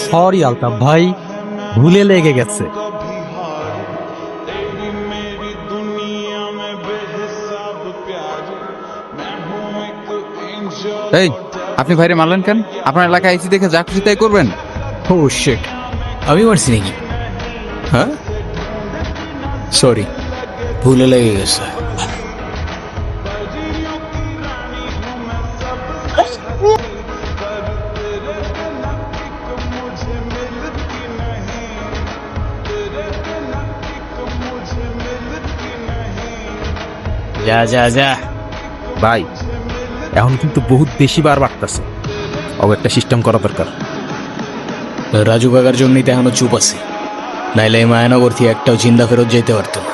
Sorry Altaf ভাই, ভুলে লেগে গেছে। এই, আপনি ভাইরে মারলেন কেন? আপনার এলাকায় আইসি দেখে যা খুশি তাই করবেন? ও শিট, আমি মারছি নাকি? হ্যাঁ, সরি, ভুলে লেগে গেছে। যা যা যা। ভাই এখন কিন্তু বহুত বেশি বার বাড়তেছে, একটা সিস্টেম করা দরকার। রাজু কাকার জন্যই তো এখনো চুপ আছে, নাইলে এই মায়ানগর থেকে একটাও চিন্তা ফেরত যেতে পারতো না।